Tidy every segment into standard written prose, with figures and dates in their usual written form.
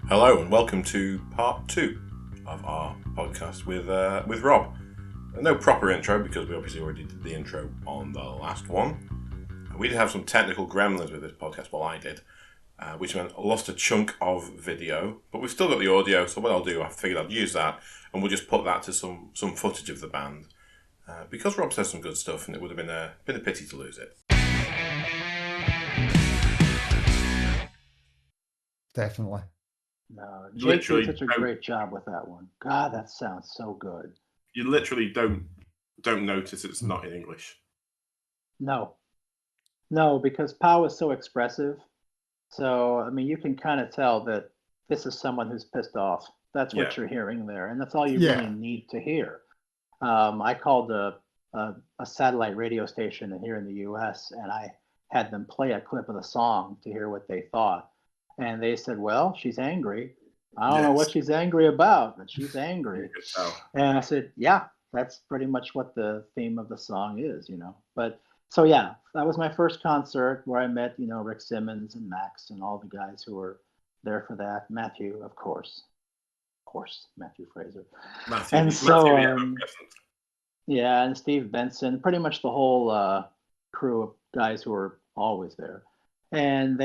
Hello and welcome to part 2 of our podcast with Rob. No proper intro because we obviously already did the intro on the last one. We did have some technical gremlins with this podcast, well I did, which meant I lost a chunk of video, but we've still got the audio, so what I'll do, I figured I'd use that and we'll just put that to some footage of the band. Because Rob says some good stuff and it would have been a pity to lose it. Definitely. No, Jake did such a great job with that one. God, that sounds so good. You literally don't notice it's not in English. No, because Pow is so expressive. So, I mean, you can kind of tell that this is someone who's pissed off. That's what you're hearing there, and that's all you really need to hear. I called a satellite radio station here in the U.S., and I had them play a clip of the song to hear what they thought. And they said, well, she's angry. I don't know what she's angry about, but she's angry. And I said, yeah, that's pretty much what the theme of the song is, you know. But so, yeah, that was my first concert where I met, you know, Rick Simmons and Max and all the guys who were there for that. Matthew, of course, Matthew Fraser. And so, yeah, and Steve Benson, pretty much the whole crew of guys who were always there. And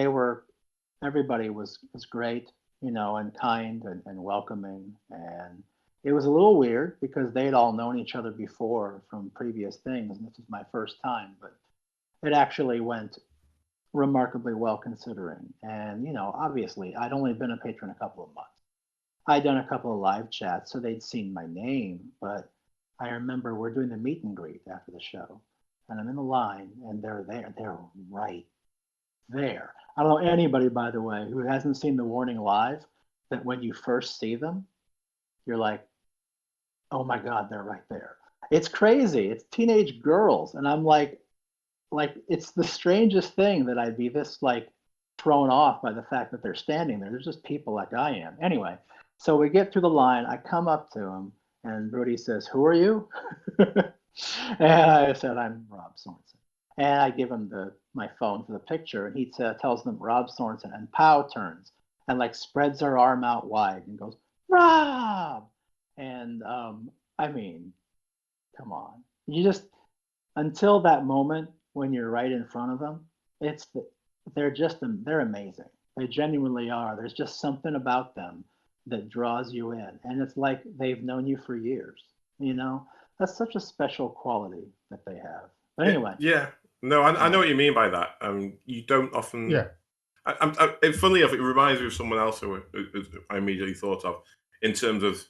everybody was great, you know, and kind and welcoming. And it was a little weird because they'd all known each other before from previous things. And this was my first time, but it actually went remarkably well considering. And, you know, obviously I'd only been a patron a couple of months. I'd done a couple of live chats, so they'd seen my name, but I remember we're doing the meet and greet after the show and I'm in the line and they're there. They're right there. I don't know anybody, by the way, who hasn't seen The Warning live, that when you first see them, you're like, oh my God, they're right there. It's crazy. It's teenage girls. And I'm like, it's the strangest thing that I'd be this like thrown off by the fact that they're standing there. They're just people like I am. Anyway, so we get through the line. I come up to him and Rudy says, who are you? And I said, I'm Rob Sorensen. And I give him my phone for the picture, and he tells them Rob Sorensen, and Pow turns and like spreads her arm out wide and goes, Rob! And I mean, come on. You just, until that moment when you're right in front of them, they're amazing. They genuinely are. There's just something about them that draws you in. And it's like they've known you for years, you know? That's such a special quality that they have. But anyway. Yeah. No, I know what you mean by that. You don't often. Yeah. Funnily enough, it reminds me of someone else who I immediately thought of in terms of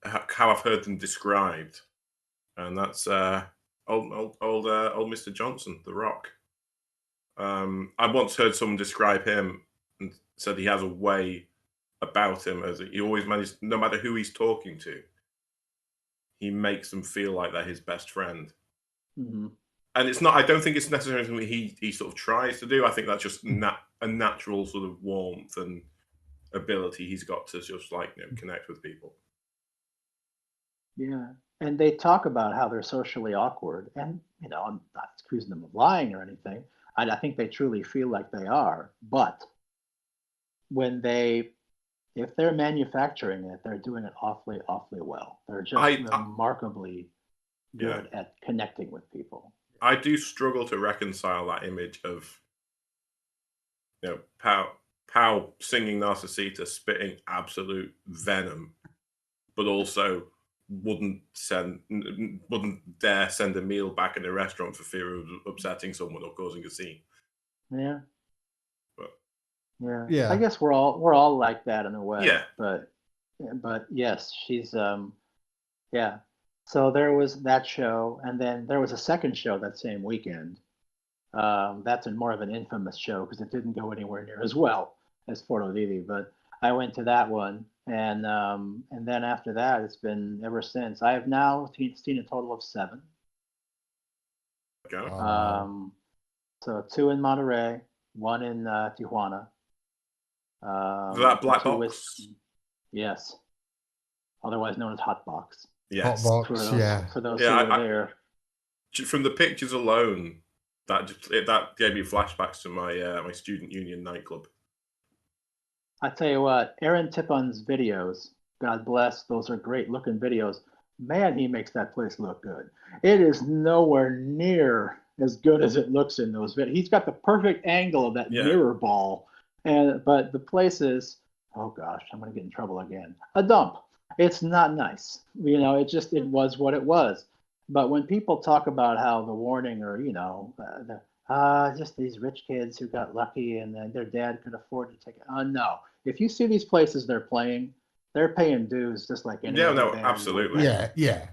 how I've heard them described, and that's old Mr. Johnson, The Rock. I once heard someone describe him and said he has a way about him as he always manages, no matter who he's talking to, he makes them feel like they're his best friend. Mm-hmm. And it's not. I don't think it's necessarily something he sort of tries to do. I think that's just a natural sort of warmth and ability he's got to just like connect with people. Yeah, and they talk about how they're socially awkward, and you know, I'm not accusing them of lying or anything. I think they truly feel like they are, but if they're manufacturing it, they're doing it awfully well. They're just remarkably good at connecting with people. I do struggle to reconcile that image of, you know, Pow singing Narcissita, spitting absolute venom, but also wouldn't dare send a meal back in a restaurant for fear of upsetting someone or causing a scene. Yeah. Yeah. I guess we're all like that in a way. Yeah. But yes, she's yeah. So there was that show, and then there was a second show that same weekend. That's more of an infamous show because it didn't go anywhere near as well as Forto Vivi, but I went to that one, and then after that, it's been ever since. I have now seen a total of 7. Okay. So 2 in Monterey, 1 in Tijuana. That black box? Yes. Otherwise known as Hot Box. Yes. Hot box, for those who were there. From the pictures alone, that gave me flashbacks to my my student union nightclub. I tell you what, Aaron Tippon's videos, God bless, those are great looking videos. Man, he makes that place look good. It is nowhere near as good as it looks in those videos. He's got the perfect angle of that mirror ball. But the place is, oh gosh, I'm gonna get in trouble again. A dump. It's not nice. It was what it was. But when people talk about how the warning or, just these rich kids who got lucky and then their dad could afford to take it. No. If you see these places they're playing, they're paying dues just like any other band. Absolutely. Yeah.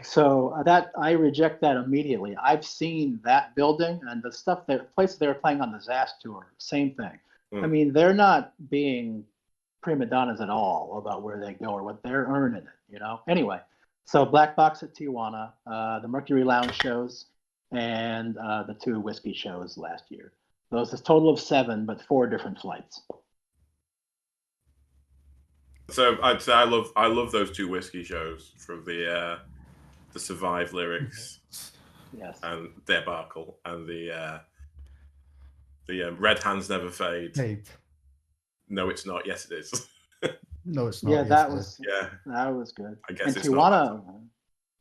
So that I reject that immediately. I've seen that building and the places they were playing on the ZAS tour, same thing. I mean, they're not being prima donnas at all about where they go or what they're earning it, Anyway, so Black Box at Tijuana, the Mercury Lounge shows, and the 2 whiskey shows last year. Those is a total of 7, but 4 different flights. So I'd say I love those 2 whiskey shows from the Survive lyrics, yes, and Debacle, and the Red Hands Never Fade. No, it's not. Yes, it is. No, it's not. Yeah, yes, that was good. I guess and it's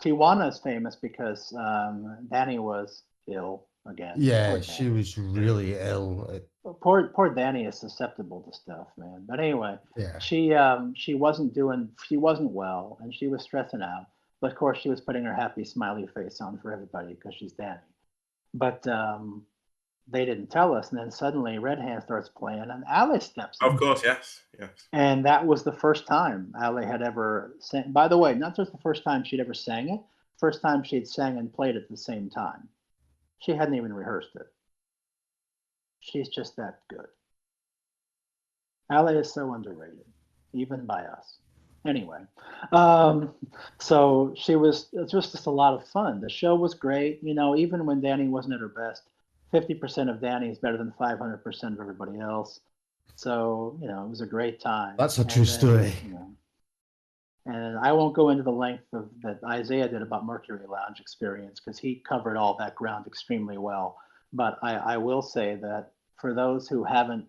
Tijuana is famous because Danny was ill again. Yeah, she was really ill. Poor Danny is susceptible to stuff, man. But anyway, she wasn't well, and she was stressing out. But of course, she was putting her happy, smiley face on for everybody because she's Danny. But they didn't tell us, and then suddenly Red Hand starts playing, and Ale steps in. Of course, yes. And that was the first time Ale had ever sang. By the way, not just the first time she'd ever sang it, first time she'd sang and played at the same time. She hadn't even rehearsed it. She's just that good. Ale is so underrated, even by us. Anyway, so it was just a lot of fun. The show was great. Even when Danny wasn't at her best, 50% of Danny is better than 500% of everybody else. So, it was a great time. That's a true story. And I won't go into the length that Isaiah did about Mercury Lounge experience because he covered all that ground extremely well. But I will say that for those who haven't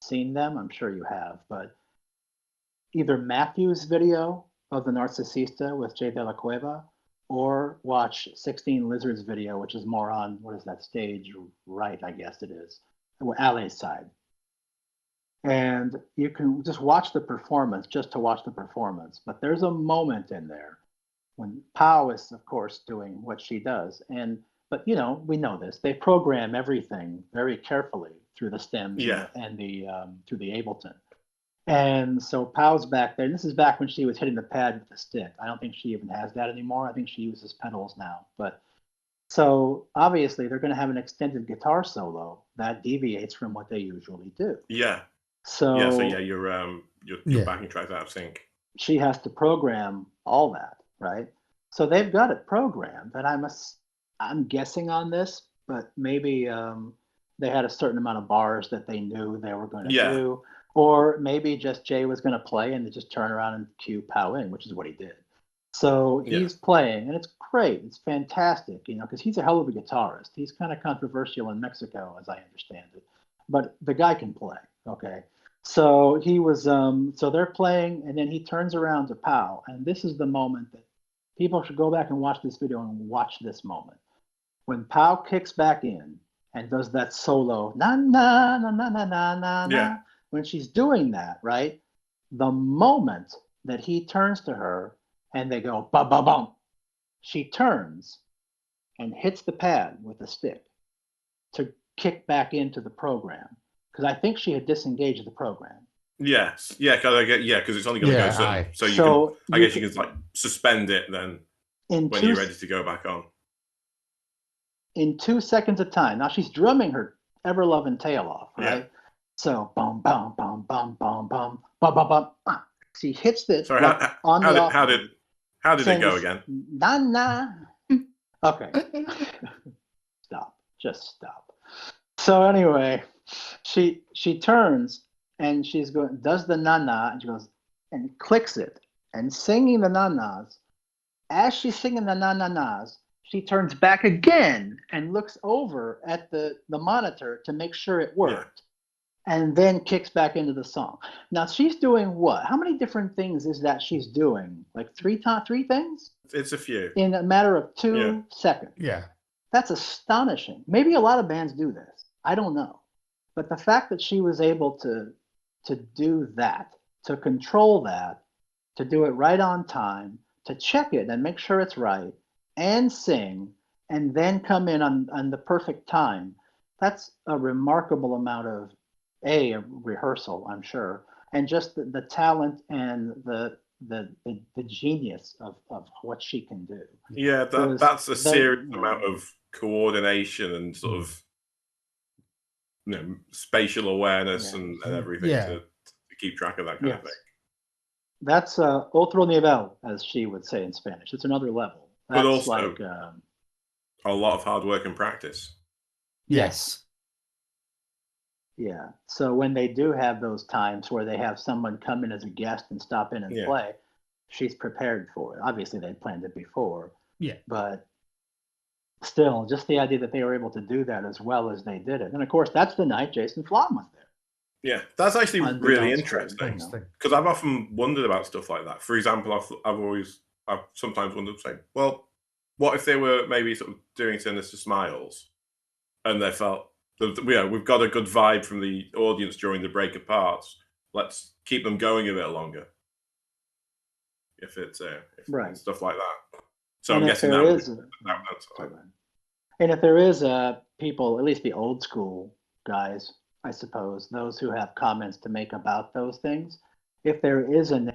seen them, I'm sure you have, but either Matthew's video of the Narcisista with Jay De La Cueva or watch 16 Lizards video, which is more on, what is that, stage right, I guess it is, Ale's side. And you can just watch the performance just to watch the performance. But there's a moment in there when Pau is, of course, doing what she does. But we know this. They program everything very carefully through the stems and through the Ableton. And so Pau's back there. And this is back when she was hitting the pad with the stick. I don't think she even has that anymore. I think she uses pedals now. But so obviously they're going to have an extended guitar solo that deviates from what they usually do. Yeah. So your backing track's out of sync. She has to program all that, right? So they've got it programmed, and I'm guessing on this, but maybe they had a certain amount of bars that they knew they were going to do, or maybe just Jay was going to play and they just turn around and cue Pau in, which is what he did. So he's playing, and it's great. It's fantastic, because he's a hell of a guitarist. He's kind of controversial in Mexico, as I understand it, but the guy can play. Okay, so he was. So they're playing, and then he turns around to Pau, and this is the moment that people should go back and watch this video and watch this moment when Pau kicks back in and does that solo na na na na na na na. When she's doing that, right? The moment that he turns to her and they go ba ba bum, she turns and hits the pad with a stick to kick back into the program. Because I think she had disengaged the program. Yes, because it's only going to go so I guess you can like suspend it then when you're ready to go back on. In 2 seconds of time. Now she's drumming her ever-loving tail off, right? Yeah. So bum bum bum bum bum bum bum bum bum. She hits it. Sorry, how did it go again? Na na. Okay. Stop. Just stop. So anyway. She turns and does the na-na, and she goes and clicks it and singing the na-nas. As she's singing the na-na-nas, she turns back again and looks over at the monitor to make sure it worked. and then kicks back into the song. Now she's doing what? How many different things is that she's doing? Like three things? It's a few. In a matter of 2 seconds. Yeah. That's astonishing. Maybe a lot of bands do this. I don't know. But the fact that she was able to do that, to control that, to do it right on time, to check it and make sure it's right, and sing, and then come in on the perfect time, that's a remarkable amount of a rehearsal, I'm sure, and just the talent and the genius of what she can do. Yeah, that's a serious amount of coordination and sort of spatial awareness and everything to keep track of that kind of thing. That's otro nivel, as she would say in Spanish. It's another level. That's but also like a lot of hard work and practice. Yes. Yeah. So when they do have those times where they have someone come in as a guest and stop in and play, she's prepared for it. Obviously, they'd planned it before. Yeah. But still, just the idea that they were able to do that as well as they did it. And of course, that's the night Jason Flom was there. Yeah, that's actually really interesting because I've often wondered about stuff like that. For example, I've sometimes wondered, saying, well, what if they were maybe sort of doing Sinister Smiles and they felt, we've got a good vibe from the audience during the break of parts. Let's keep them going a bit longer. If it's stuff like that. So and I'm guessing that is, and if there is people, at least the old school guys, I suppose, those who have comments to make about those things, if there is a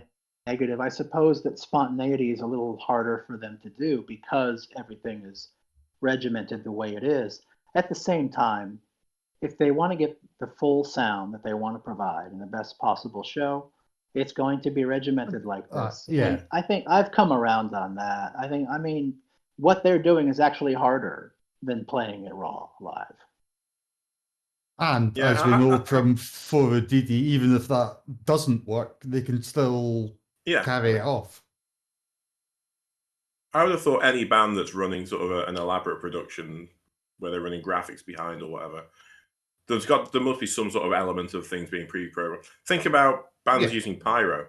negative, I suppose that spontaneity is a little harder for them to do because everything is regimented the way it is. At the same time, if they want to get the full sound that they want to provide in the best possible show, it's going to be regimented like this. And I think I've come around on that. I mean, what they're doing is actually harder than playing it raw live. And as we know from For Didi, even if that doesn't work, they can still carry it off. I would have thought any band that's running sort of an elaborate production where they're running graphics behind or whatever, there must be some sort of element of things being pre-programmed. Think about bands using pyro.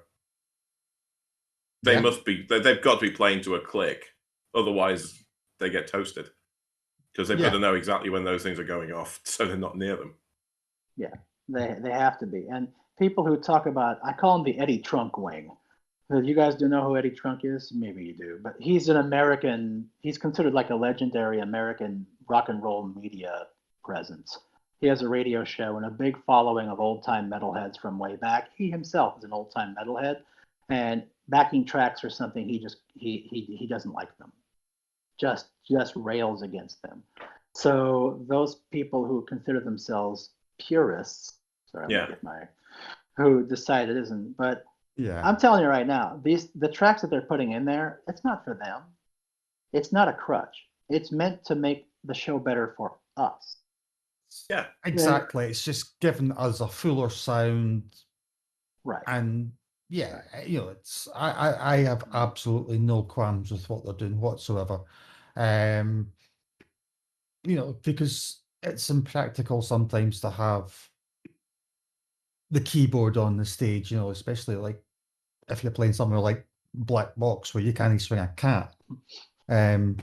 They've got to be playing to a click, otherwise they get toasted. Because they've got to know exactly when those things are going off, so they're not near them. Yeah, they have to be. And people who talk about, I call him the Eddie Trunk wing. You guys do know who Eddie Trunk is? Maybe you do. But he's an American, he's considered like a legendary American rock and roll media presence. He has a radio show and a big following of old-time metalheads from way back. He himself is an old-time metalhead. And backing tracks or something, he doesn't like them. Just rails against them. So those people who consider themselves purists, who decide it isn't, but I'm telling you right now, the tracks that they're putting in there, it's not for them. It's not a crutch. It's meant to make the show better for us. Yeah, exactly. It's just giving us a fuller sound, right? And it's I have absolutely no qualms with what they're doing whatsoever. Because it's impractical sometimes to have the keyboard on the stage, especially like if you're playing somewhere like Black Box where you can't swing a cat. No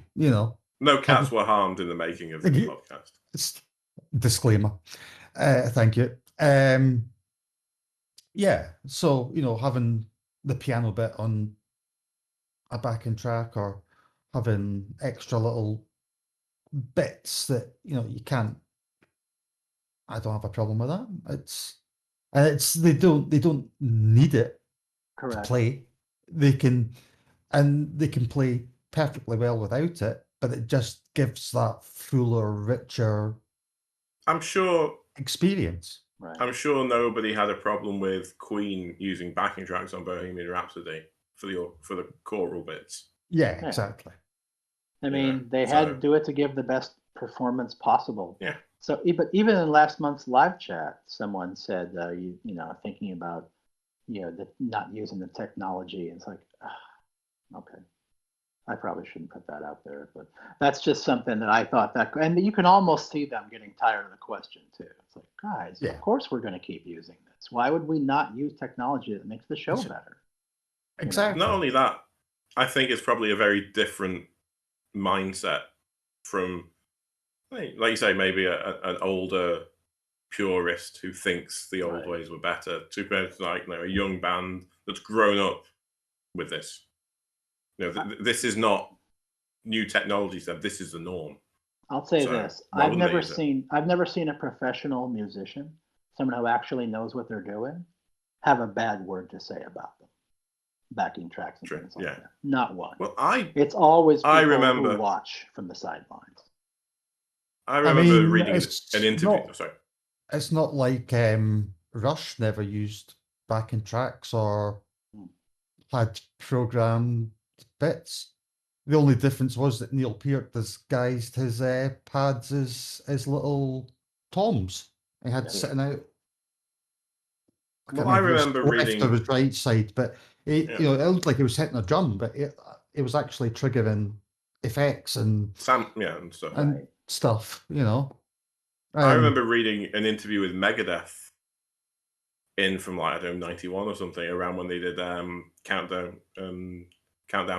cats were harmed in the making of the podcast. Disclaimer. Thank you. So having the piano bit on a backing track or having extra little bits that you can't. I don't have a problem with that. They don't need it to play. They can play perfectly well without it, but it just gives that fuller, richer, I'm sure, experience. Right. I'm sure nobody had a problem with Queen using backing tracks on Bohemian Rhapsody for the choral bits. Yeah, exactly. I mean, they had to do it to give the best performance possible. Yeah. So, but even in last month's live chat, someone said, thinking about, not using the technology. It's like, okay. I probably shouldn't put that out there, but that's just something that I thought that, and you can almost see them getting tired of the question too. It's like, guys, of course we're going to keep using this. Why would we not use technology that makes the show better? Exactly. Not only that, I think it's probably a very different mindset from, like you say, maybe an older purist who thinks the old ways were better, to like a young band that's grown up with this. This is not new technology stuff. This is the norm. I'll say this: I've never seen a professional musician, someone who actually knows what they're doing, have a bad word to say about them. Backing tracks and things like that. Not one. Well, it's always people who watch from the sidelines. I remember reading an interview. It's not like Rush never used backing tracks or had programmed bits. The only difference was that Neil Peart disguised his pads as little toms. He had sitting out. I remember reading left of his right side, but it looked like he was hitting a drum, but it was actually triggering effects and stuff. I remember reading an interview with Megadeth from like, I don't know, 91 or something, around when they did Countdown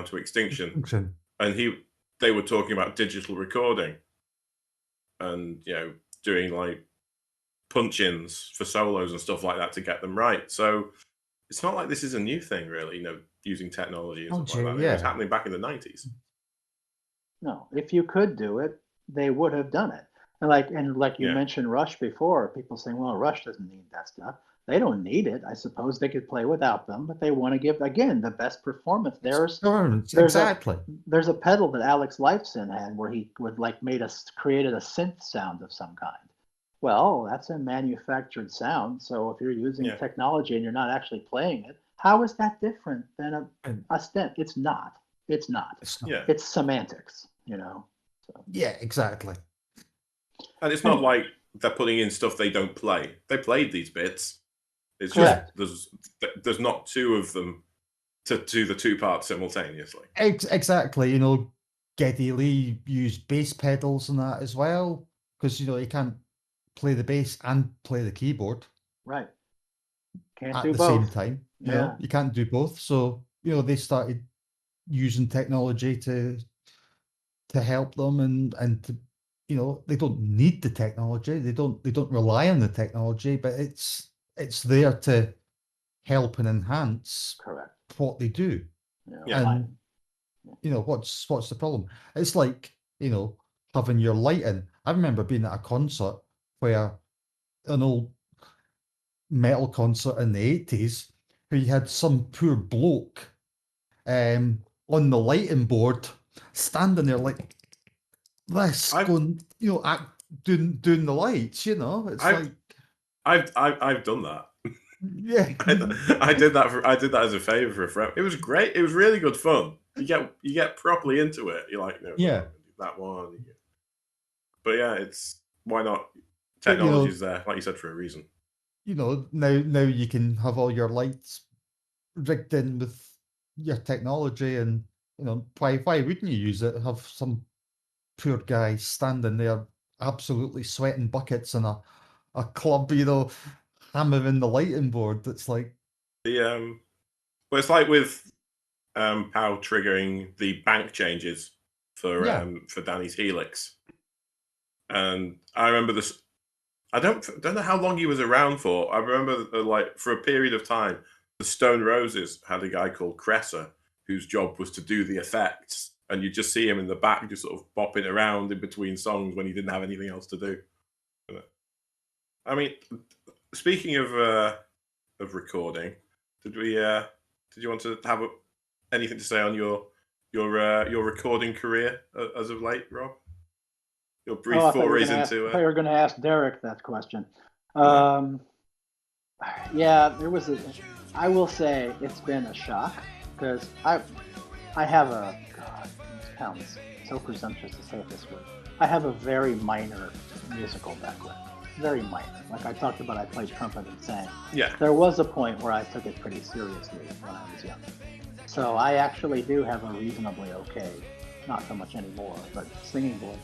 to Extinction. And they were talking about digital recording and doing like punch-ins for solos and stuff like that to get them right. So it's not like this is a new thing, really, using technology and stuff like that. It was happening back in the 90s. No, if you could do it, they would have done it. And like you mentioned Rush before, people saying, well, Rush doesn't need that stuff. They don't need it. I suppose they could play without them, but they want to give, again, the best performance. There's a pedal that Alex Lifeson had where he would created a synth sound of some kind. Well, that's a manufactured sound. So if you're using technology and you're not actually playing it, how is that different than a synth? It's not. It's not. It's semantics, So. Yeah, exactly. And it's not like they're putting in stuff they don't play. They played these bits. It's just there's not two of them to do the two parts simultaneously. Exactly. Geddy Lee used bass pedals and that as well, because you can't play the bass and play the keyboard. Right. Can't at do the both. same time. You can't do both. So they started using technology to help them and to they don't need the technology. They don't rely on the technology, but it's there to help and enhance what they do. And what's the problem? It's like having your lighting. I remember being at a concert where an old metal concert in the 80s where you had some poor bloke on the lighting board standing there like this, going doing the lights. It's I've done that. Yeah, I did that as a favor for a friend. It was great. It was really good fun. You get properly into it. You're like, that one. But it's why not? Technology's there, like you said, for a reason. Now you can have all your lights rigged in with your technology, and why wouldn't you use it? Have some poor guy standing there absolutely sweating buckets in a club, hammering the lighting board. That's like well, it's like with POW triggering the bank changes for Danny's Helix, and I remember this. I don't know how long he was around for. I remember for a period of time, the Stone Roses had a guy called Cresser whose job was to do the effects, and you just see him in the back just sort of bopping around in between songs when he didn't have anything else to do. I mean, speaking of recording, did you want to have anything to say on your recording career as of late, Rob? Your brief forays into. I thought you were going to ask Derek that question. There was I will say it's been a shock because I have a. God, it sounds so presumptuous to say it this way. I have a very minor musical background. Very minor. Like I talked about, I played trumpet and sang. Yeah. There was a point where I took it pretty seriously when I was young. So I actually do have a reasonably okay, not so much anymore, but singing voice.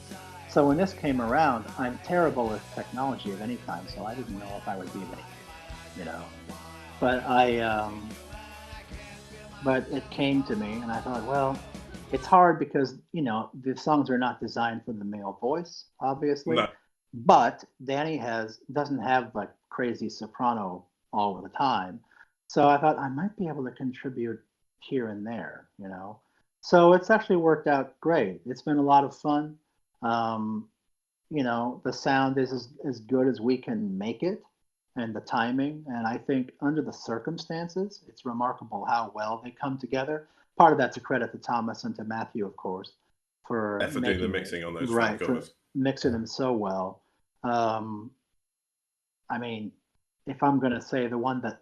So when this came around, I'm terrible with technology of any kind, so I didn't know if I would be of any use, you know. But but it came to me, and I thought, well, it's hard because the songs are not designed for the male voice, obviously. No. But Danny doesn't have like crazy soprano all the time, so I thought I might be able to contribute here and there, you know. So it's actually worked out great. It's been a lot of fun. Um, the sound is as good as we can make it, and the timing. And I think under the circumstances, it's remarkable how well they come together. Part of that's a credit to Thomas and to Matthew, of course, for doing the mixing on those right, front covers. For mixing them so well. I mean, if I'm going to say the one that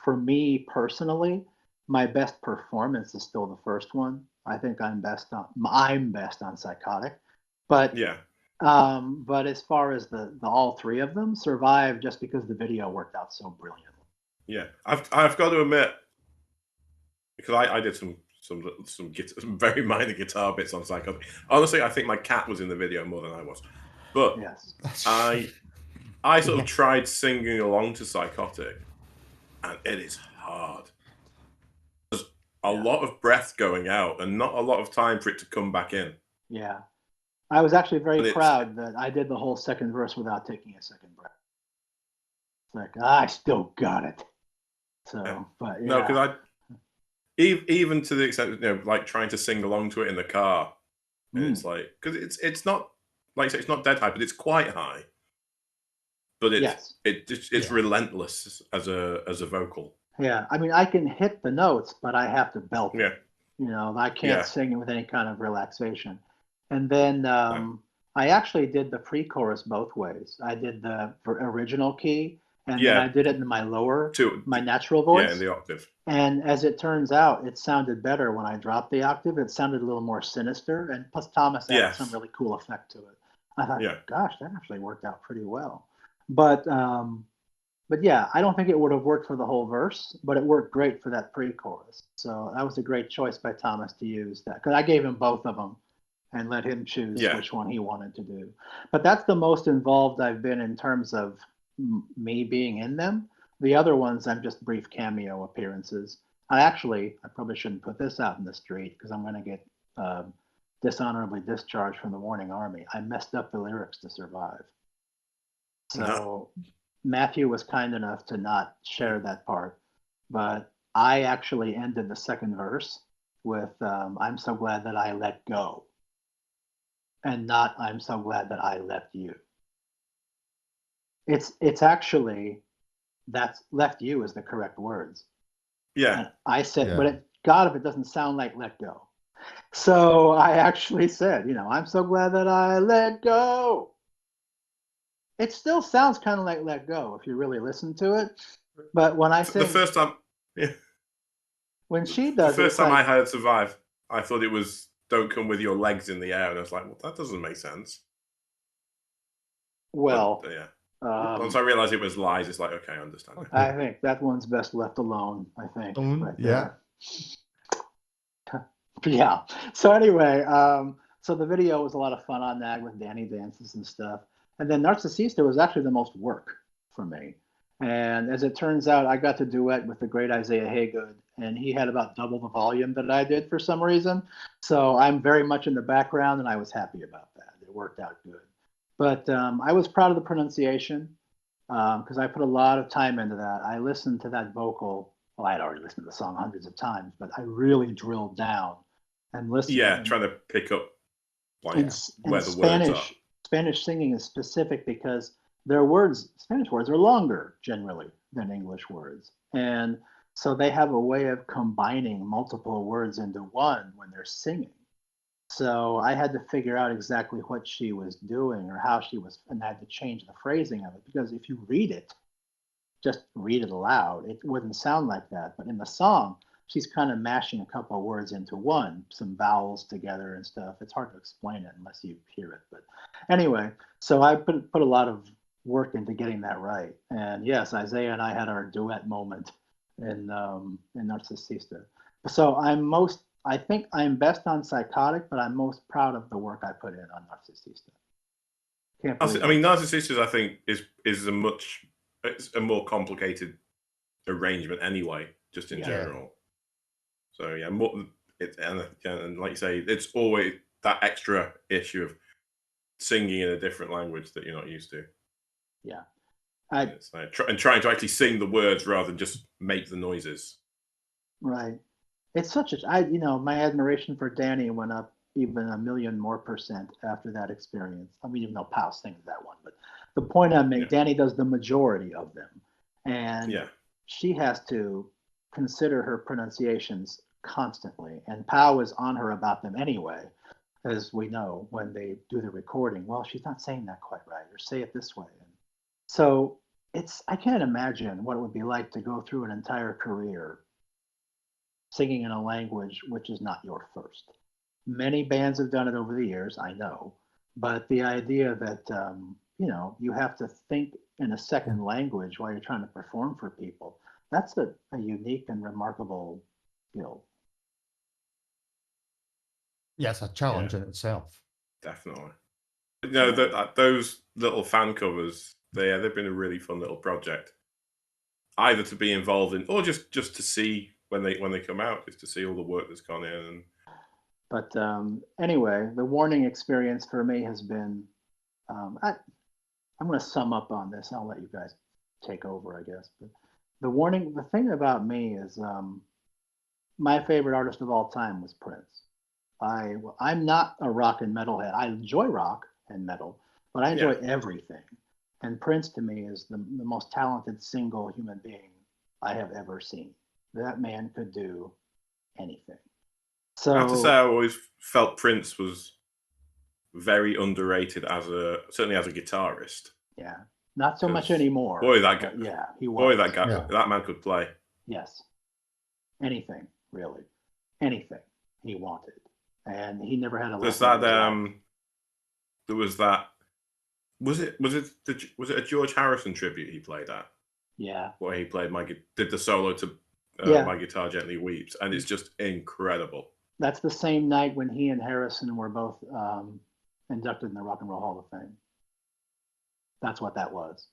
for me personally, my best performance is still the first one. I think I'm best on Psychotic, but yeah. But as far as the all three of them survived just because the video worked out so brilliantly. Yeah, I've got to admit, because I did some very minor guitar bits on Psychotic. Honestly, I think my cat was in the video more than I was. But yes. I sort of tried singing along to Psychotic, and it is hard. There's a lot of breath going out and not a lot of time for it to come back in. Yeah. I was actually very proud that I did the whole second verse without taking a second breath. It's like, I still got it. So, but yeah. No, because even to the extent, like trying to sing along to it in the car, and it's like, because it's not, like I say, it's not dead high, but it's quite high. But it's relentless as a vocal. Yeah, I mean, I can hit the notes, but I have to belt it. I can't sing it with any kind of relaxation. And then I actually did the pre-chorus both ways. I did the original key, and then I did it in my my natural voice. Yeah, in the octave. And as it turns out, it sounded better when I dropped the octave. It sounded a little more sinister, and plus Thomas added some really cool effect to it. I thought, gosh, that actually worked out pretty well. But yeah, I don't think it would have worked for the whole verse, but it worked great for that pre-chorus. So that was a great choice by Thomas to use that, because I gave him both of them and let him choose which one he wanted to do. But that's the most involved I've been in terms of me being in them. The other ones, I'm just brief cameo appearances. I probably shouldn't put this out in the street because I'm going to get dishonorably discharged from the Warning Army. I messed up the lyrics to Survive. So Matthew was kind enough to not share that part, but I actually ended the second verse with I'm so glad that I let go, and not I'm so glad that I left you. It's actually, that's left you is the correct words. Yeah. And I said, but God, if it doesn't sound like let go. So I actually said, I'm so glad that I let go. It still sounds kind of like let go if you really listen to it. But when I sing, the first time, when she does the first time I heard Survive, I thought it was Don't Come With Your Legs in the Air, and I was like, well, that doesn't make sense. Well, but, once I realized it was lies, it's like, okay, I understand. I think that one's best left alone, I think. Yeah. So anyway, so the video was a lot of fun on that with Danny dances and stuff. And then Narcisista was actually the most work for me. And as it turns out, I got to duet with the great Isaiah Haygood, and he had about double the volume that I did for some reason. So I'm very much in the background, and I was happy about that. It worked out good. But I was proud of the pronunciation because I put a lot of time into that. I listened to that vocal. Well, I had already listened to the song hundreds of times, but I really drilled down and listened. Yeah, trying to pick up where the words are. Spanish singing is specific because Spanish words are longer generally than English words. And so they have a way of combining multiple words into one when they're singing. So I had to figure out exactly what she was doing or how she was, and I had to change the phrasing of it, because if you just read it aloud, it wouldn't sound like that. But in the song, she's kind of mashing a couple of words into one, some vowels together and stuff. It's hard to explain it unless you hear it. But anyway, so I put a lot of work into getting that right. And yes, Isaiah and I had our duet moment in Narcisista. So I think I'm best on psychotic, but I'm most proud of the work I put in on Narcisista. Can't believe I mean, Narcissus, I think, is it's a more complicated arrangement anyway, just in general. So yeah, and like you say, it's always that extra issue of singing in a different language that you're not used to. Yeah, It's like, trying to actually sing the words rather than just make the noises. right. It's such my admiration for Danny went up even a million more percent after that experience. I mean, even though Powell sings that one, but the point I make, Danny does the majority of them, and she has to consider her pronunciations constantly, and Powell is on her about them anyway, as we know when they do the recording. Well, she's not saying that quite right, or say it this way. And so I can't imagine what it would be like to go through an entire career singing in a language which is not your first. Many bands have done it over the years, I know, but the idea that you have to think in a second language while you're trying to perform for people, that's a unique and remarkable skill. Yeah, it's a challenge in itself. Definitely. No, those little fan covers, they've been a really fun little project. Either to be involved in, or just to see when they come out, just to see all the work that's gone in. But anyway, the Warning experience for me has been. I'm going to sum up on this. I'll let you guys take over, I guess. But the thing about me is, my favorite artist of all time was Prince. I'm not a rock and metal head. I enjoy rock and metal, but I enjoy everything. And Prince to me is the most talented single human being I have ever seen. That man could do anything. So I have to say, I always felt Prince was very underrated certainly as a guitarist. Yeah, not so much anymore. Boy, that guy! Yeah, he was. Boy, that guy! Yeah. That man could play. Yes, anything really, anything he wanted, and he never had a. There's that. There was that. Was it a George Harrison tribute he played at? Yeah. Where he played did the solo to My Guitar Gently Weeps, and it's just incredible. That's the same night when he and Harrison were both inducted in the Rock and Roll Hall of Fame. That's what that was.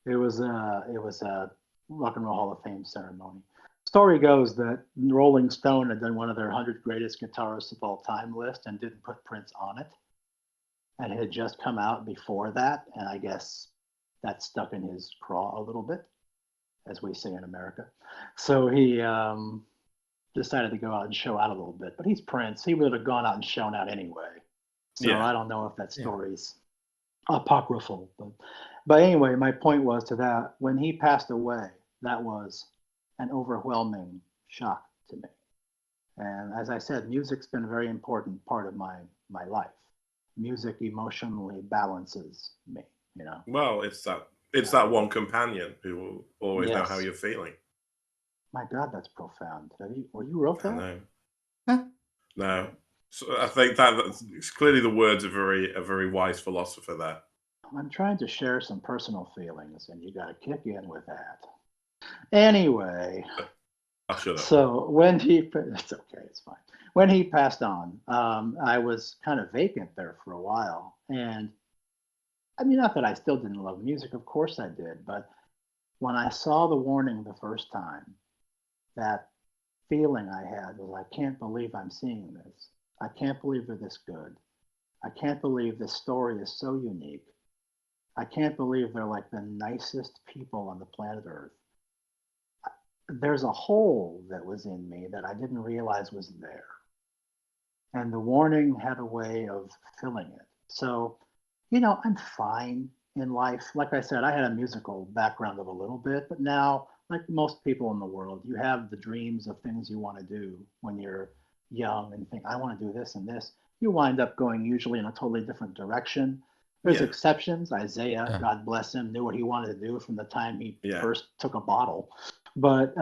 It was a Rock and Roll Hall of Fame ceremony. Story goes that Rolling Stone had done one of their 100 greatest guitarists of all time list and didn't put Prince on it. And it had just come out before that, and I guess that stuck in his craw a little bit, as we say in America. So he decided to go out and show out a little bit. But he's Prince. He would have gone out and shown out anyway. So I don't know if that story's apocryphal. But anyway, my point was to that, when he passed away, that was an overwhelming shock to me. And as I said, music's been a very important part of my life. Music emotionally balences me, Well, it's that one companion who will always know how you're feeling. My God, that's profound. You wrote that? No. Huh? No. So I think it's clearly the words of a very wise philosopher there. I'm trying to share some personal feelings, and you got to kick in with that. Anyway. I'll shut up. So when it's okay, it's fine. When he passed on, I was kind of vacant there for a while. And I mean, not that I still didn't love music, of course I did. But when I saw The Warning the first time, that feeling I had was, I can't believe I'm seeing this. I can't believe they're this good. I can't believe this story is so unique. I can't believe they're like the nicest people on the planet Earth. There's a hole that was in me that I didn't realize was there. And The Warning had a way of filling it. So, I'm fine in life. Like I said, I had a musical background of a little bit, but now, like most people in the world, you have the dreams of things you want to do when you're young and think, I want to do this and this. You wind up going usually in a totally different direction. There's exceptions. Isaiah, God bless him, knew what he wanted to do from the time he first took a bottle. But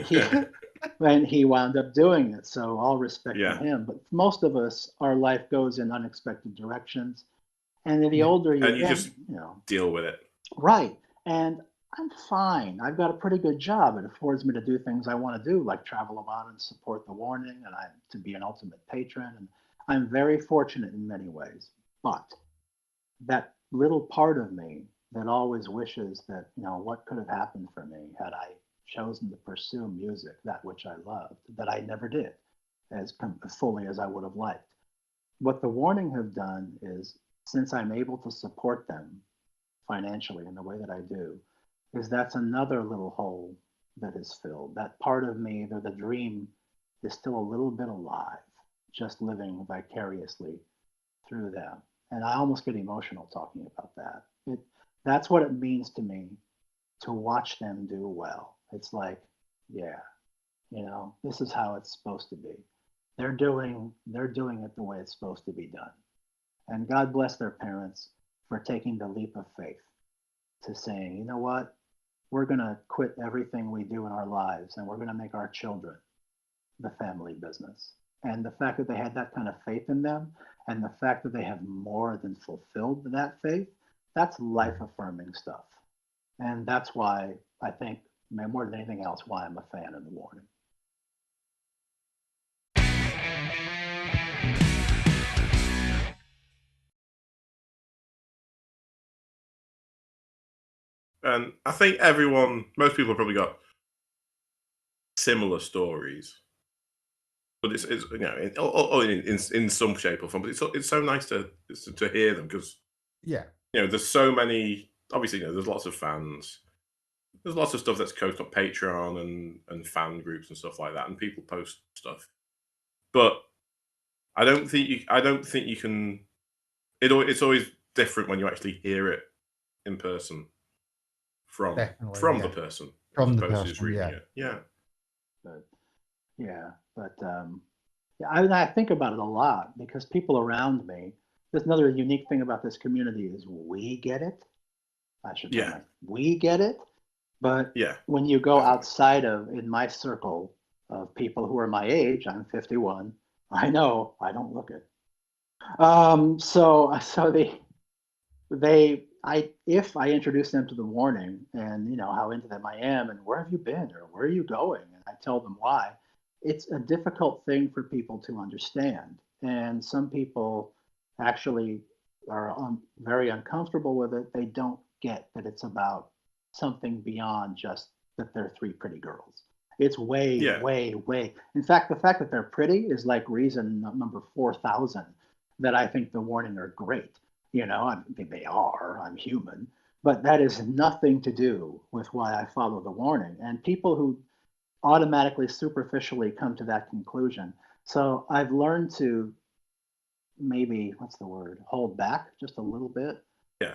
he wound up doing it. So all respect to him. But most of us, our life goes in unexpected directions. And the older you just deal with it. Right. And I'm fine. I've got a pretty good job. It affords me to do things I want to do, like travel about and support the warning, and to be an ultimate patron. And I'm very fortunate in many ways. But that little part of me that always wishes that, what could have happened for me had I chosen to pursue music, that which I loved, that I never did as fully as I would have liked. What the warning have done is, since I'm able to support them financially in the way that I do, is that's another little hole that is filled. That part of me, the dream, is still a little bit alive, just living vicariously through them. And I almost get emotional talking about that. That's what it means to me to watch them do well. It's like, yeah, this is how it's supposed to be. They're doing it the way it's supposed to be done. And God bless their parents for taking the leap of faith to saying, you know what? We're going to quit everything we do in our lives and we're going to make our children the family business. And the fact that they had that kind of faith in them, and the fact that they have more than fulfilled that faith, that's life affirming stuff. And that's why I think, more than anything else, why I'm a fan of the warning. And I think most people have probably got similar stories, but it's in some shape or form. But it's so nice to hear them because there's so many. Obviously, there's lots of fans. There's lots of stuff that's posted on Patreon and fan groups and stuff like that, and people post stuff. But I don't think you can. It's always different when you actually hear it in person from the person as opposed to just reading it. Yeah. But I think about it a lot because people around me. There's another unique thing about this community is we get it. I should say we get it. But when you go outside in my circle of people who are my age, I'm 51. I know I don't look it. So if I introduce them to the warning and how into them I am and where have you been or where are you going, and I tell them why, it's a difficult thing for people to understand. And some people actually are very uncomfortable with it. They don't get that it's about something beyond just that they're three pretty girls. It's way. In fact, the fact that they're pretty is like reason number 4,000 that I think the warning are great. I think they are. I'm human. But that is nothing to do with why I follow the warning. And people who automatically, superficially come to that conclusion. So I've learned to maybe, hold back just a little bit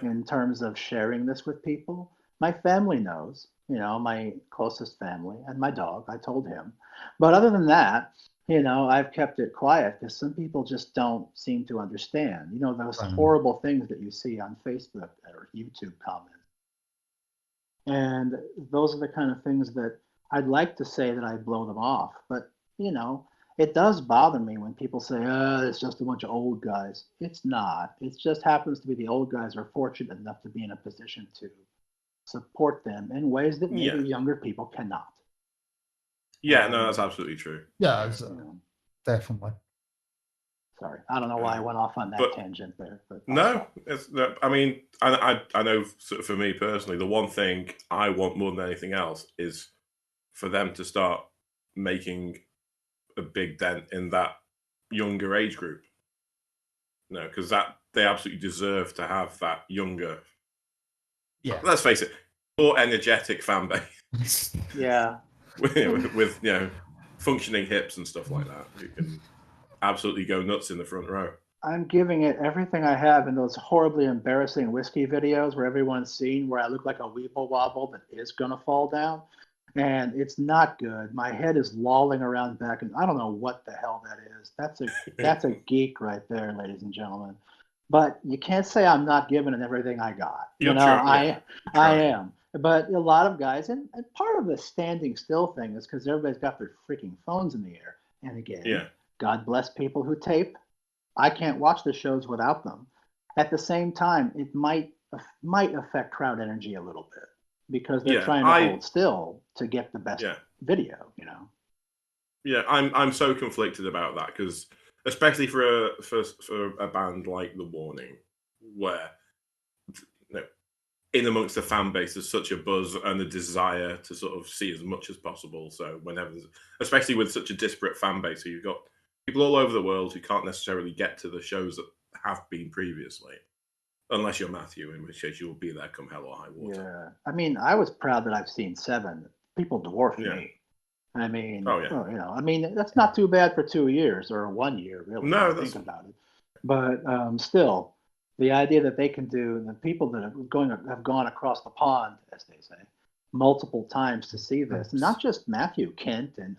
in terms of sharing this with people. My family knows, my closest family and my dog, I told him. But other than that, I've kept it quiet because some people just don't seem to understand, those horrible things that you see on Facebook or YouTube comments. And those are the kind of things that I'd like to say that I blow them off. But, it does bother me when people say, it's just a bunch of old guys. It's not. It just happens to be the old guys are fortunate enough to be in a position to support them in ways that maybe younger people cannot. Yeah, no, that's absolutely true. Yeah, definitely. Sorry, I don't know why I went off on that tangent there. But I mean, I know for me personally, the one thing I want more than anything else is for them to start making a big dent in that younger age group. Because they absolutely deserve to have that younger. Yeah. Let's face it, more energetic fan base. Yeah. with functioning hips and stuff like that, who can absolutely go nuts in the front row. I'm giving it everything I have in those horribly embarrassing whiskey videos where everyone's seen where I look like a weeble wobble that is gonna fall down. And it's not good. My head is lolling around back, and I don't know what the hell that is. That's a geek right there, ladies and gentlemen. But you can't say I'm not giving it everything I got. I am. But a lot of guys, and part of the standing still thing is because everybody's got their freaking phones in the air. And again, God bless people who tape. I can't watch the shows without them. At the same time, it might affect crowd energy a little bit because they're trying to hold still to get the best video, you know. Yeah, I'm so conflicted about that, because especially for a band like The Warning, where in amongst the fan base there's such a buzz and a desire to sort of see as much as possible. So whenever, especially with such a disparate fan base, so you've got people all over the world who can't necessarily get to the shows that have been previously, unless you're Matthew, in which case you'll be there come hell or high water. Yeah, I mean, I was proud that I've seen 7. People dwarf me. I mean, well, you know, I mean, that's not too bad for 2 years or 1 year, really. No, think about it. But still, the idea that they can do, the people that have gone across the pond, as they say, multiple times to see this, not just Matthew, Kent and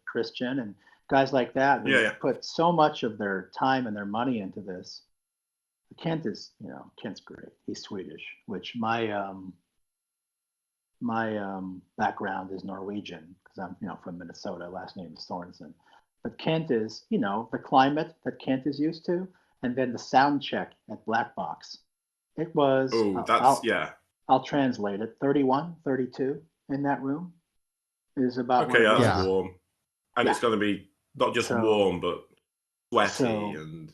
Christian and guys like that who put so much of their time and their money into this. Kent is, you know, Kent's great. He's Swedish, which my background is Norwegian, because I'm, you know, from Minnesota. Last name is Sorensen. But Kent is, you know, the climate that Kent is used to, and then the sound check at Black Box. It was, I'll translate it, 31, 32 in that room is about okay, that's warm. And it's going to be not just warm, but sweaty. And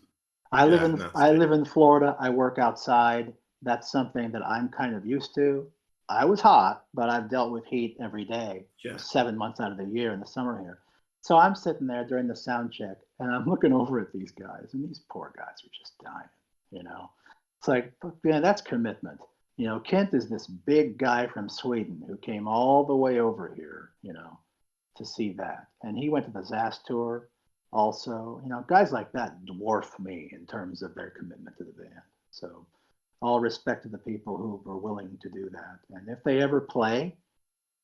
I live in Florida. I work outside. That's something that I'm kind of used to. I was hot, but I've dealt with heat every day, 7 months out of the year in the summer here. So I'm sitting there during the sound check, and I'm looking over at these guys, and these poor guys are just dying, you know. It's like, man, that's commitment. You know, Kent is this big guy from Sweden who came all the way over here, you know, to see that. And he went to the ZAS tour also. You know, guys like that dwarf me in terms of their commitment to the band. So all respect to the people who were willing to do that. And if they ever play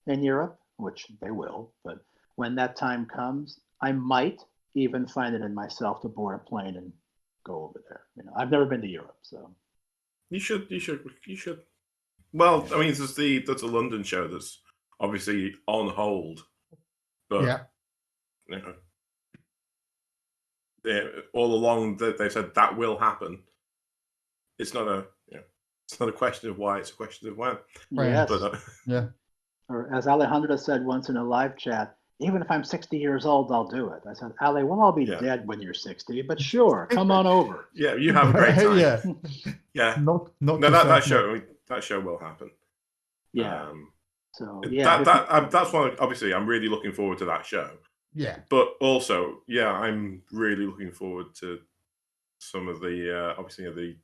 in Europe, which they will, but when that time comes, I might even find it in myself to board a plane and go over there. You know, I've never been to Europe, so you should. Well, I mean, that's a London show that's obviously on hold, but you know, all along they said that will happen. It's not a question of why; it's a question of when. Yes. But, Or as Alejandra said once in a live chat, even if I'm 60 years old, I'll do it. I said, Ale, we'll all be dead when you're 60, but sure, come on over. Yeah, you have a great time. That show will happen. Yeah. That's one. Obviously, I'm really looking forward to that show. Yeah. But also, I'm really looking forward to some of the obviously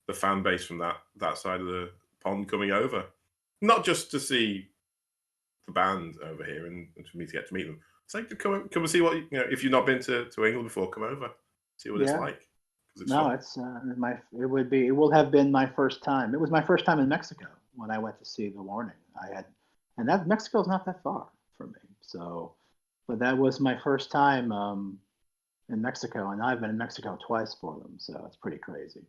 the fan base from that side of the pond coming over, not just to see the band over here and for me to get to meet them. It's like to come and see what, you know, if you've not been to England before, come over, see what it's like. It will have been my first time. It was my first time in Mexico when I went to see The Warning. And Mexico's not that far from me. So, but that was my first time in Mexico, and I've been in Mexico twice for them. So it's pretty crazy.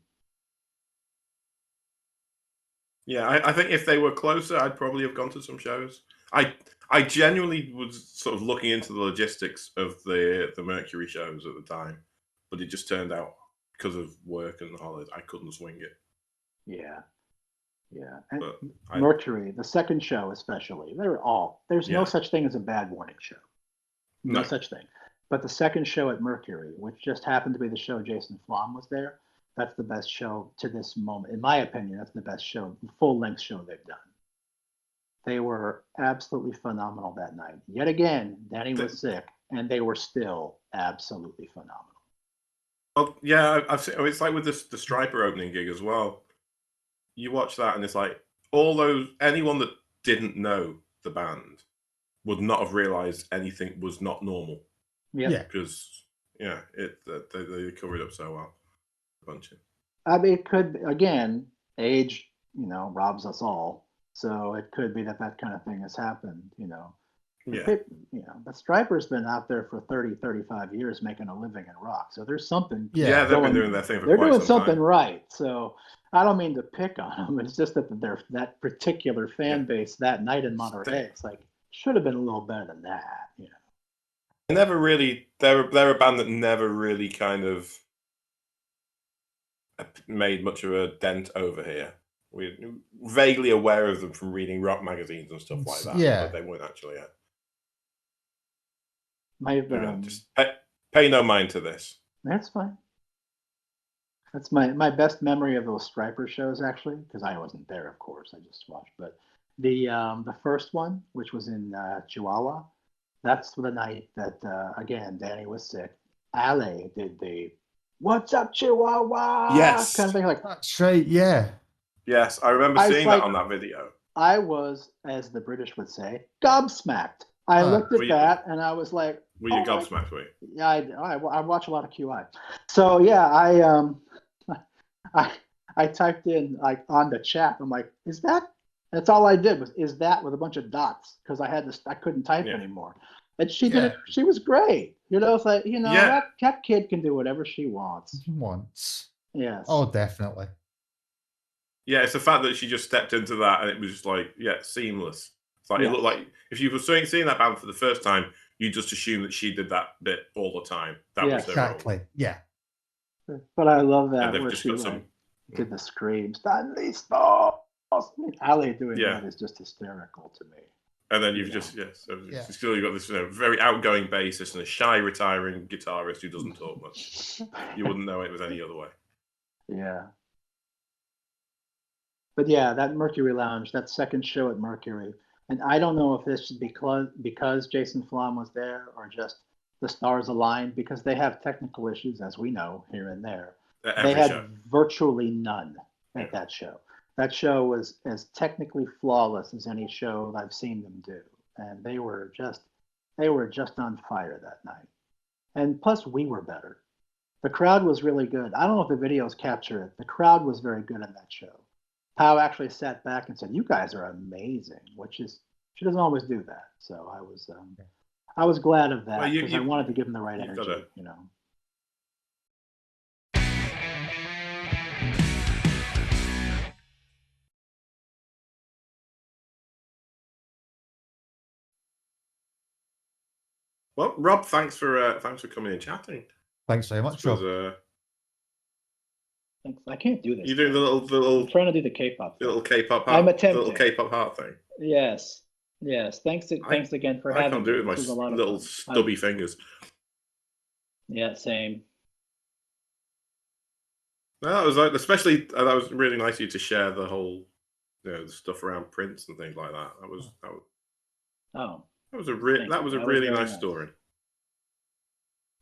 Yeah, I think if they were closer, I'd probably have gone to some shows. I genuinely was sort of looking into the logistics of the Mercury shows at the time, but it just turned out because of work and the holidays, I couldn't swing it. Yeah. And Mercury, the second show especially, there's no such thing as a bad Warning show. No such thing. But the second show at Mercury, which just happened to be the show Jason Flom was there, that's the best show to this moment. In my opinion, that's the best show, full-length show they've done. They were absolutely phenomenal that night. Yet again, Danny was sick, and they were still absolutely phenomenal. Well, yeah, I've seen, it's like with the Striper opening gig as well. You watch that, and it's like anyone that didn't know the band would not have realized anything was not normal. Yeah. Because they covered it up so well. A bunch of. I mean, it could, again, age, you know, robs us all. So it could be that kind of thing has happened, you know. Yeah. But Striper's been out there for 30, 35 years making a living in rock. So there's something. Yeah, they've been doing their thing for quite some time. They're doing something right. So I don't mean to pick on them. It's just that that particular fan base that night in Monterey, it's like, should have been a little better than that, you know. They're a band that never really kind of made much of a dent over here. we're vaguely aware of them from reading rock magazines and stuff like that. Yeah, but they weren't actually. Just pay no mind to this. That's fine. That's my best memory of those Striper shows, actually, because I wasn't there, of course. I just watched. But the first one, which was in Chihuahua, that's the night that again Danny was sick. Ale did the "What's up, Chihuahua?" Yes, kind of thing. Like that's right. Yeah. Yes, I remember seeing that on that video. I was, as the British would say, gobsmacked. I looked at that and I was like, "Were you gobsmacked?" Were you? Yeah, I watch a lot of QI. So yeah, I typed in like on the chat. I'm like, is that? That's all I did was is that with a bunch of dots because I couldn't type anymore. And she did it. She was great. It's like that kid can do whatever she wants. Yes. Oh, definitely. Yeah, it's the fact that she just stepped into that and it was just like, seamless. It's like it looked like if you were seeing that band for the first time, you just assume that she did that bit all the time. That was her role. Yeah. But I love that where she did the screams. Ali doing that is just hysterical to me. And then you've still got this very outgoing bassist and a shy retiring guitarist who doesn't talk much. You wouldn't know it was any other way. Yeah. But yeah, that Mercury Lounge, that second show at Mercury, and I don't know if this is because Jason Flom was there or just the stars aligned, because they have technical issues, as we know, here and there. They had virtually none at that show. That show was as technically flawless as any show I've seen them do, and they were just on fire that night. And plus, we were better. The crowd was really good. I don't know if the videos capture it. The crowd was very good in that show. Pau actually sat back and said, "You guys are amazing," which is she doesn't always do that. So I was glad of that because I wanted to give them the right energy. Well, Rob, thanks for coming and chatting. Thanks very much, Rob. Thanks. I can't do this. You're doing the little. I'm trying to do the K-pop. The little K-pop. I'm attempting. The little K-pop heart thing. Yes. Thanks again for having me. I can't do it with my little stubby fingers. Yeah, same. No, that was especially that was really nice of you to share the whole, the stuff around Prince and things like that. That was a really nice story.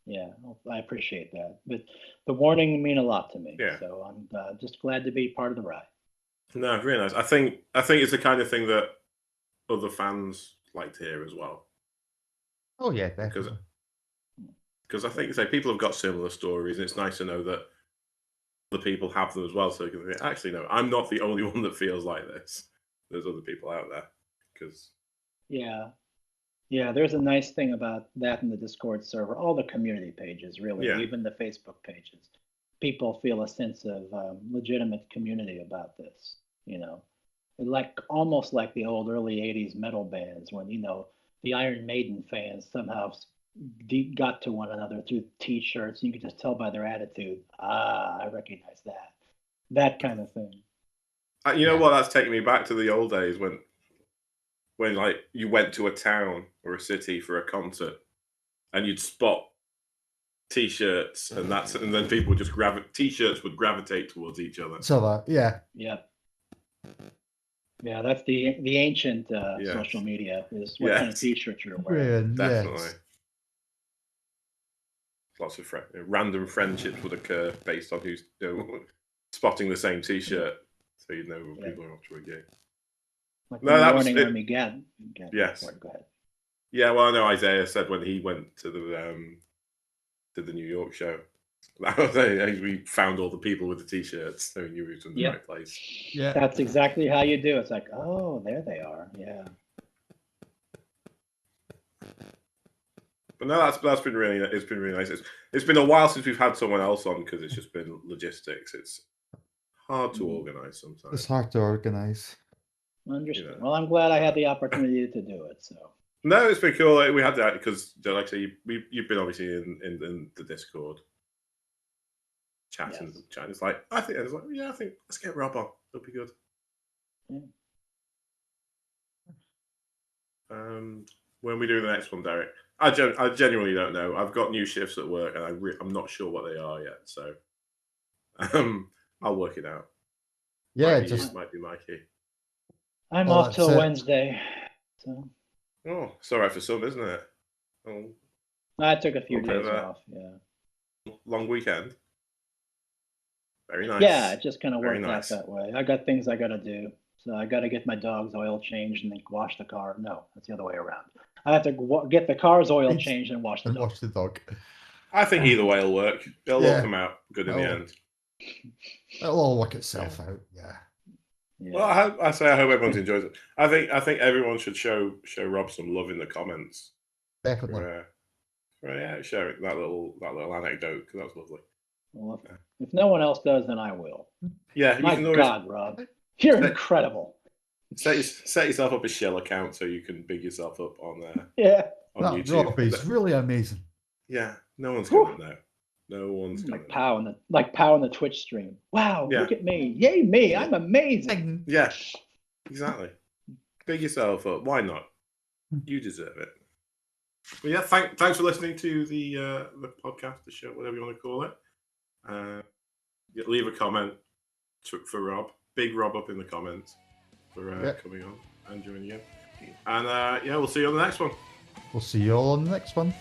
Yeah, well, I appreciate that. But the warning mean a lot to me. Yeah. So I'm just glad to be part of the ride. No, really nice. I think it's the kind of thing that other fans like to hear as well. Oh yeah, definitely. Because I think people have got similar stories, and it's nice to know that other people have them as well. So you can think, actually, no, I'm not the only one that feels like this. There's other people out there. Yeah, there's a nice thing about that in the Discord server. All the community pages, really, even the Facebook pages. People feel a sense of legitimate community about this. Almost like the old early '80s metal bands when the Iron Maiden fans somehow got to one another through T-shirts. You could just tell by their attitude. I recognize that kind of thing. You know what? That's taking me back to the old days when like you went to a town or a city for a concert, and you'd spot T-shirts, and then people would just T-shirts would gravitate towards each other. So yeah, that's the ancient social media is what kind of T-shirts you're wearing. Definitely. Yes. Lots of random friendships would occur based on who's spotting the same T-shirt, so you know when people are off to a gig. Like that was Armageddon. Yes. Sorry, go ahead. Yeah, well, I know Isaiah said when he went to the New York show, we found all the people with the T-shirts, so we knew he was in the right place. Yeah, that's exactly how you do. It's like, oh, there they are. Yeah. But no, that's been really. It's been really nice. It's been a while since we've had someone else on because it's just been logistics. It's hard to organize sometimes. It's hard to organize. Understood. Well, I'm glad I had the opportunity to do it. So. No, it's been cool. We had that because, like I say, you've been obviously in the Discord chatting. It's like I think let's get Rob on. It'll be good. Yeah. When we do the next one, Derek? I genuinely don't know. I've got new shifts at work, and I'm not sure what they are yet. So I'll work it out. Yeah, might be Mikey. I'm off till Wednesday. So. Oh, it's all right for some, isn't it? Oh. I took a few days off. Yeah. Long weekend. Very nice. Yeah, it just kind of worked out that way. I got things I got to do. So I got to get my dog's oil changed and then wash the car. No, that's the other way around. I have to get the car's oil changed and wash the dog. Wash the dog. I think either way will work. It'll all come out good in the end. It'll all work itself out. Yeah. Well, I hope everyone enjoys it. I think everyone should show Rob some love in the comments. Definitely. Share that little anecdote, because that was lovely. Well, if no one else does, then I will. Yeah, my God, Rob, you're incredible. Set yourself up a shell account so you can big yourself up on on YouTube. Rob is really amazing. Yeah, no one's gonna know. No one's gonna know. Like Pow in the Twitch stream. Wow, look at me. Yay me, I'm amazing. Yeah, exactly. Big yourself up. Why not? You deserve it. But yeah, thanks for listening to the podcast, the show, whatever you want to call it. Leave a comment for Rob. Big Rob up in the comments for coming on and joining in. And we'll see you on the next one. We'll see you all on the next one.